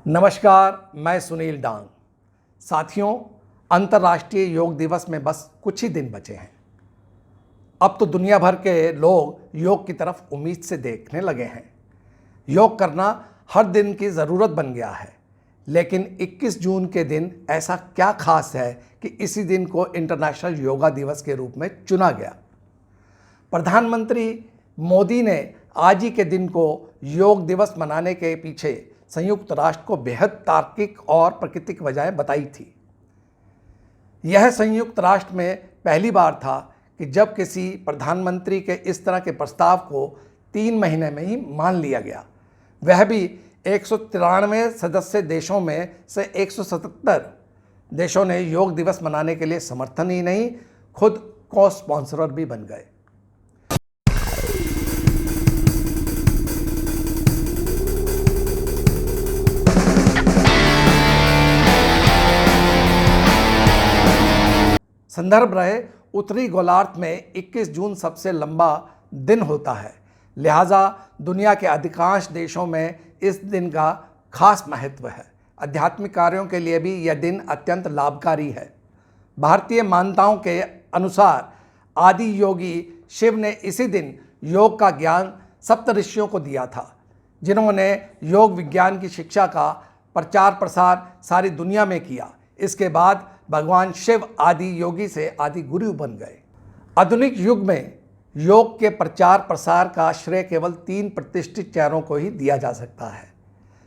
नमस्कार, मैं सुनील डांग। साथियों, अंतर्राष्ट्रीय योग दिवस में बस कुछ ही दिन बचे हैं। अब तो दुनिया भर के लोग योग की तरफ उम्मीद से देखने लगे हैं। योग करना हर दिन की ज़रूरत बन गया है, लेकिन 21 जून के दिन ऐसा क्या खास है कि इसी दिन को इंटरनेशनल योगा दिवस के रूप में चुना गया। प्रधानमंत्री मोदी ने आज ही के दिन को योग दिवस मनाने के पीछे संयुक्त राष्ट्र को बेहद तार्किक और प्राकृतिक वजहें बताई थी। यह संयुक्त राष्ट्र में पहली बार था कि जब किसी प्रधानमंत्री के इस तरह के प्रस्ताव को 3 महीने में ही मान लिया गया, वह भी 193 सदस्य देशों में से 177 देशों ने योग दिवस मनाने के लिए समर्थन ही नहीं, खुद को स्पॉन्सर भी बन गए। संदर्भ रहे, उत्तरी गोलार्ध में 21 जून सबसे लंबा दिन होता है, लिहाजा दुनिया के अधिकांश देशों में इस दिन का खास महत्व है। आध्यात्मिक कार्यों के लिए भी यह दिन अत्यंत लाभकारी है। भारतीय मान्यताओं के अनुसार आदि योगी शिव ने इसी दिन योग का ज्ञान सप्तऋषियों को दिया था, जिन्होंने योग विज्ञान की शिक्षा का प्रचार प्रसार सारी दुनिया में किया। इसके बाद भगवान शिव आदि योगी से आदि गुरु बन गए। आधुनिक युग में योग के प्रचार प्रसार का श्रेय केवल 3 प्रतिष्ठित चेहरों को ही दिया जा सकता है।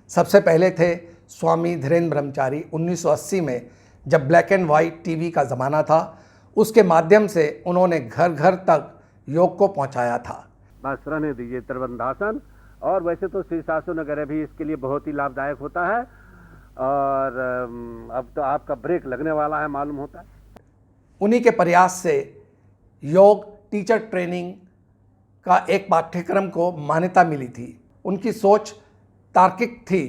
सबसे पहले थे स्वामी धीरेन्द्र ब्रह्मचारी। 1980 में जब ब्लैक एंड वाइट टीवी का ज़माना था, उसके माध्यम से उन्होंने घर घर तक योग को पहुंचाया था। बस रहने दीजिए त्रिबंधासन, और वैसे तो शीर्षासन वगैरह भी इसके लिए बहुत ही लाभदायक होता है, और अब तो आपका ब्रेक लगने वाला है मालूम होता है। उन्हीं के प्रयास से योग टीचर ट्रेनिंग का एक पाठ्यक्रम को मान्यता मिली थी। उनकी सोच तार्किक थी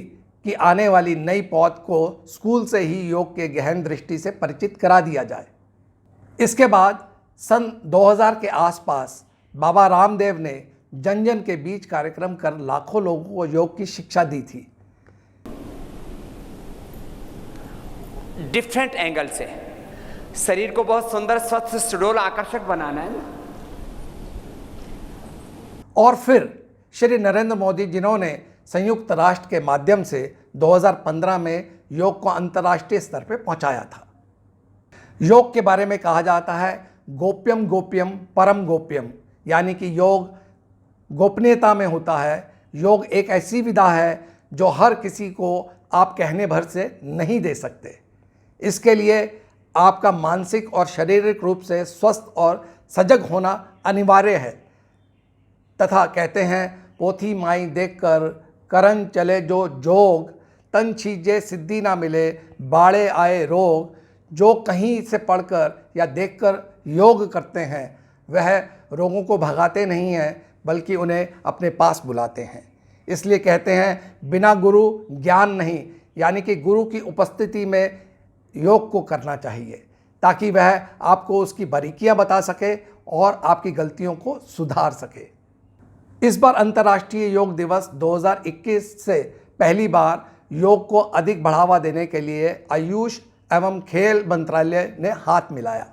कि आने वाली नई पौध को स्कूल से ही योग के गहन दृष्टि से परिचित करा दिया जाए। इसके बाद सन 2000 के आसपास बाबा रामदेव ने जन जन के बीच कार्यक्रम कर लाखों लोगों को योग की शिक्षा दी थी। डिफरेंट एंगल से शरीर को बहुत सुंदर, स्वस्थ, सुडौल, आकर्षक बनाना है ना। और फिर श्री नरेंद्र मोदी, जिन्होंने संयुक्त राष्ट्र के माध्यम से 2015 में योग को अंतर्राष्ट्रीय स्तर पर पहुंचाया था। योग के बारे में कहा जाता है गोप्यम गोप्यम परम गोप्यम, यानी कि योग गोपनीयता में होता है। योग एक ऐसी विधा है जो हर किसी को आप कहने भर से नहीं दे सकते। इसके लिए आपका मानसिक और शारीरिक रूप से स्वस्थ और सजग होना अनिवार्य है। तथा कहते हैं, पोथी माई देख कर करन चले जो जोग, तन छीजे सिद्धि ना मिले, बाड़े आए रोग। जो कहीं से पढ़कर या देखकर योग करते हैं, वह रोगों को भगाते नहीं हैं, बल्कि उन्हें अपने पास बुलाते हैं। इसलिए कहते हैं, बिना गुरु ज्ञान नहीं, यानी कि गुरु की उपस्थिति में योग को करना चाहिए, ताकि वह आपको उसकी बारीकियां बता सके और आपकी गलतियों को सुधार सके। इस बार अंतर्राष्ट्रीय योग दिवस 2021 से पहली बार योग को अधिक बढ़ावा देने के लिए आयुष एवं खेल मंत्रालय ने हाथ मिलाया।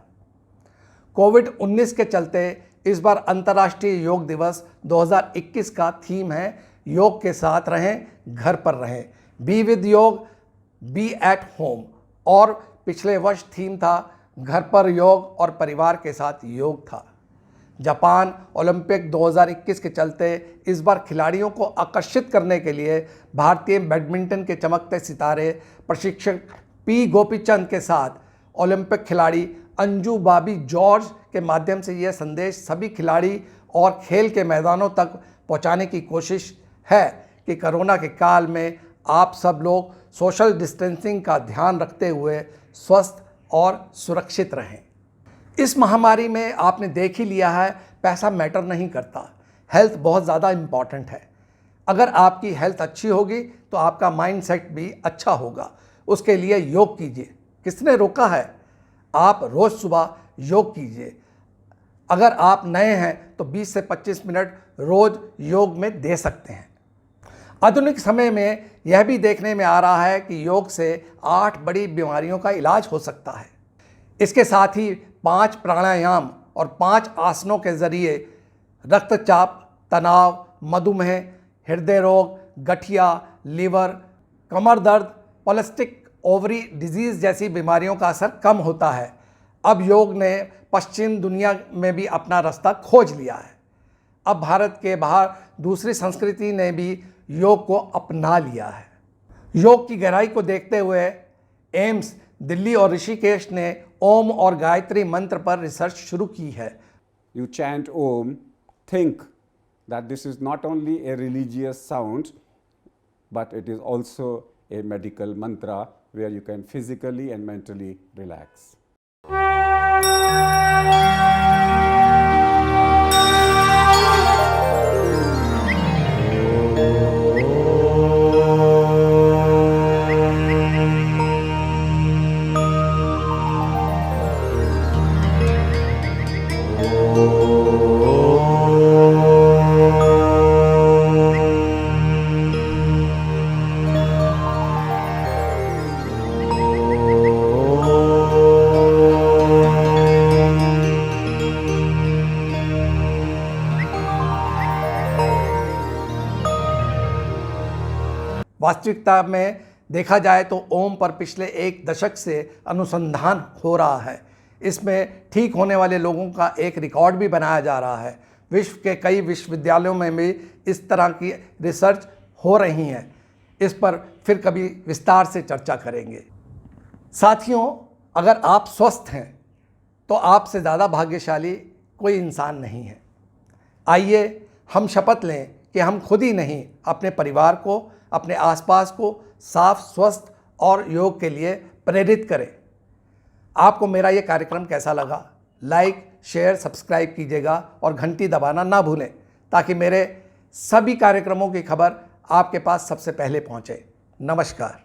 कोविड-19 के चलते इस बार अंतर्राष्ट्रीय योग दिवस 2021 का थीम है, योग के साथ रहें, घर पर रहें। बी विद योग, बी एट होम। और पिछले वर्ष थीम था घर पर योग और परिवार के साथ योग था। जापान ओलंपिक 2021 के चलते इस बार खिलाड़ियों को आकर्षित करने के लिए भारतीय बैडमिंटन के चमकते सितारे प्रशिक्षक पी गोपीचंद के साथ ओलंपिक खिलाड़ी अंजू बाबी जॉर्ज के माध्यम से यह संदेश सभी खिलाड़ी और खेल के मैदानों तक पहुंचाने की कोशिश है कि कोरोना के काल में आप सब लोग सोशल डिस्टेंसिंग का ध्यान रखते हुए स्वस्थ और सुरक्षित रहें। इस महामारी में आपने देख ही लिया है, पैसा मैटर नहीं करता, हेल्थ बहुत ज़्यादा इम्पॉर्टेंट है। अगर आपकी हेल्थ अच्छी होगी तो आपका माइंड सेट भी अच्छा होगा। उसके लिए योग कीजिए। किसने रोका है? आप रोज़ सुबह योग कीजिए। अगर आप नए हैं तो 20 से 25 मिनट रोज़ योग में दे सकते हैं। आधुनिक समय में यह भी देखने में आ रहा है कि योग से 8 बड़ी बीमारियों का इलाज हो सकता है। इसके साथ ही 5 प्राणायाम और 5 आसनों के जरिए रक्तचाप, तनाव, मधुमेह, हृदय रोग, गठिया, लीवर, कमर दर्द, पॉलिस्टिक ओवरी डिजीज़ जैसी बीमारियों का असर कम होता है। अब योग ने पश्चिम दुनिया में भी अपना रास्ता खोज लिया है। अब भारत के बाहर दूसरी संस्कृति ने भी योग को अपना लिया है। योग की गहराई को देखते हुए एम्स दिल्ली और ऋषिकेश ने ओम और गायत्री मंत्र पर रिसर्च शुरू की है। You chant Om, think that this is not only a religious sound, but it is also a medical mantra where you can physically and mentally relax. वास्तविकता में देखा जाए तो ओम पर पिछले 1 दशक से अनुसंधान हो रहा है। इसमें ठीक होने वाले लोगों का एक रिकॉर्ड भी बनाया जा रहा है। विश्व के कई विश्वविद्यालयों में भी इस तरह की रिसर्च हो रही हैं। इस पर फिर कभी विस्तार से चर्चा करेंगे। साथियों, अगर आप स्वस्थ हैं तो आपसे ज़्यादा भाग्यशाली कोई इंसान नहीं है। आइए हम शपथ लें कि हम खुद ही नहीं, अपने परिवार को, अपने आसपास को साफ, स्वस्थ और योग के लिए प्रेरित करें। आपको मेरा ये कार्यक्रम कैसा लगा? लाइक, शेयर, सब्सक्राइब कीजिएगा और घंटी दबाना ना भूलें ताकि मेरे सभी कार्यक्रमों की खबर आपके पास सबसे पहले पहुंचे। नमस्कार।